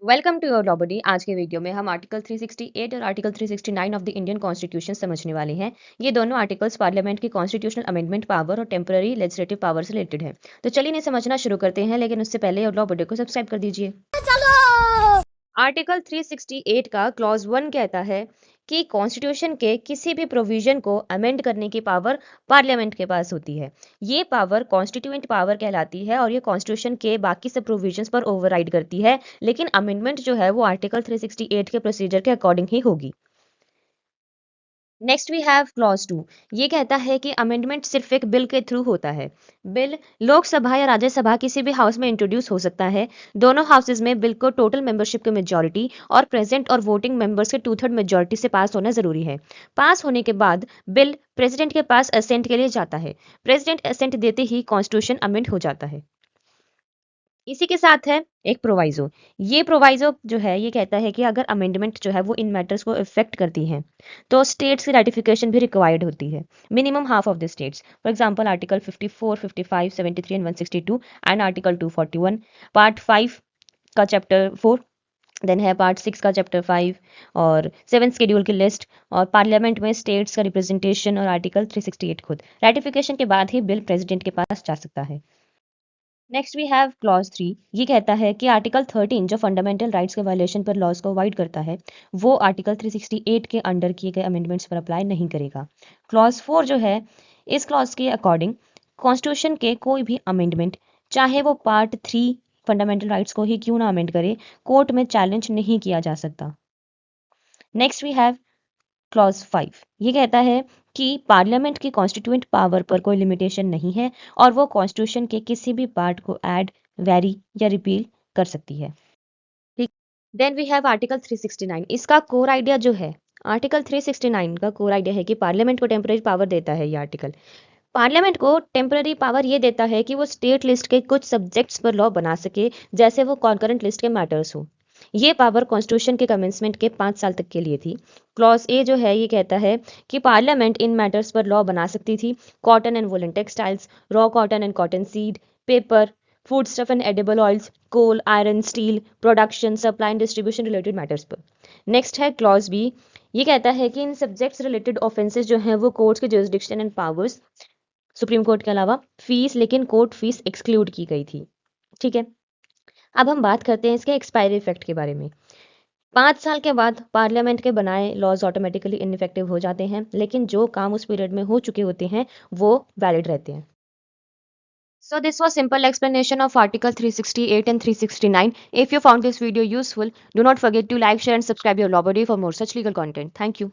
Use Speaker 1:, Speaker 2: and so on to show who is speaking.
Speaker 1: Welcome to your law बडी। आज के video में हम आर्टिकल 368 और article 369 of the Indian constitution समझने वाले हैं। ये दोनों आर्टिकल्स पार्लियामेंट की कॉन्स्टिट्यूशनल अमेंडमेंट पावर और टेम्पररी लेजिस्लेटिव पावर से रिलेटेड है। तो चलिए इन्हें समझना शुरू करते हैं, लेकिन उससे पहले लॉ बडी को सब्सक्राइब कर दीजिए। आर्टिकल 368 का क्लॉज 1 कहता है कि कॉन्स्टिट्यूशन के किसी भी प्रोविजन को अमेंड करने की पावर पार्लियामेंट के पास होती है। ये पावर कॉन्स्टिट्यूएंट पावर कहलाती है और ये कॉन्स्टिट्यूशन के बाकी सब प्रोविजंस पर ओवरराइड करती है, लेकिन अमेंडमेंट जो है वो आर्टिकल 368 के प्रोसीजर के अकॉर्डिंग ही होगी। Next we have clause 2। ये कहता है कि अमेंडमेंट सिर्फ एक बिल के थ्रू होता है। बिल लोकसभा या राज्यसभा किसी भी हाउस में इंट्रोड्यूस हो सकता है। दोनों हाउसेज में बिल को टोटल मेंबरशिप की मेजॉरिटी और प्रेजेंट और वोटिंग मेंबर्स के 2/3 मेजॉरिटी से पास होना जरूरी है। पास होने के बाद बिल प्रेसिडेंट के पास असेंट के लिए जाता है। प्रेसिडेंट असेंट देते ही कॉन्स्टिट्यूशन अमेंड हो जाता है। इसी के साथ है एक प्रोवाइजो। ये प्रोवाइजो जो है ये कहता है कि अगर अमेंडमेंट जो है वो इन मैटर्स को इफेक्ट करती है तो स्टेट्स की रेटिफिकेशन भी रिक्वायर्ड होती है। Minimum half of the states, for example article 54, 55, 73 and 162 and article 241, part 5 का चैप्टर 4, देन है पार्ट 6 का चैप्टर 5 और 7 शेड्यूल की लिस्ट और पार्लियामेंट में स्टेट्स का रिप्रेजेंटेशन और आर्टिकल 368 खुद। रेटिफिकेशन के बाद ही बिल प्रेसिडेंट के पास जा सकता है। Next we have clause 3। ये कहता है कि आर्टिकल 13 जो फंडामेंटल राइट्स के वायलेशन पर लॉज को अवॉइड करता है वो आर्टिकल 368 के अंडर किए गए अमेंडमेंट्स पर अप्लाई नहीं करेगा। क्लॉज 4 जो है इस क्लॉज के अकॉर्डिंग कॉन्स्टिट्यूशन के कोई भी अमेंडमेंट चाहे वो पार्ट 3 फंडामेंटल राइट्स को ही क्यों ना अमेंड करे, कोर्ट में चैलेंज नहीं किया जा सकता। Next we have clause 5। ये कहता है कि पार्लियामेंट की कॉन्स्टिट्यूएंट पावर पर कोई लिमिटेशन नहीं है और वो कॉन्स्टिट्यूशन के किसी भी पार्ट को ऐड, वेरी या रिपील कर सकती है। ठीक। Then we have article 369। इसका कोर आइडिया जो है, आर्टिकल 369 का कोर आइडिया है कि पार्लियामेंट को टेम्पररी पावर देता है। ये आर्टिकल पार्लियामेंट को टेम्पररी पावर ये देता है कि वो स्टेट लिस्ट के कुछ सब्जेक्ट्स पर लॉ बना सके, जैसे वो कॉन्करेंट लिस्ट के मैटर्स हो। ये पावर कॉन्स्टिट्यूशन के कमेंसमेंट के 5 साल तक के लिए थी। क्लॉज ए जो है ये कहता है कि पार्लियामेंट इन मैटर्स पर लॉ बना सकती थी। Cotton and woollen textiles, raw cotton and cotton seed, paper, food stuff and edible oils, coal, iron, steel, production, supply and distribution related matters पर। नेक्स्ट है क्लॉज बी। ये कहता है कि इन सब्जेक्ट्स रिलेटेड ऑफेंसेस जो हैं वो कोर्ट्स के jurisdiction and powers, supreme court के अलावा फीस, लेकिन कोर्ट फीस एक्सक्लूड की गई थी। ठीक है, अब हम बात करते हैं इसके एक्सपायरी इफेक्ट के बारे में। 5 साल के बाद पार्लियामेंट के बनाए लॉज ऑटोमेटिकली इनइफेक्टिव हो जाते हैं, लेकिन जो काम उस पीरियड में हो चुके होते हैं वो वैलिड रहते हैं। So this was simple explanation of Article 368 and 369. If you found this video useful, do not forget to like, share and subscribe your Law Body for more such legal content. Thank you.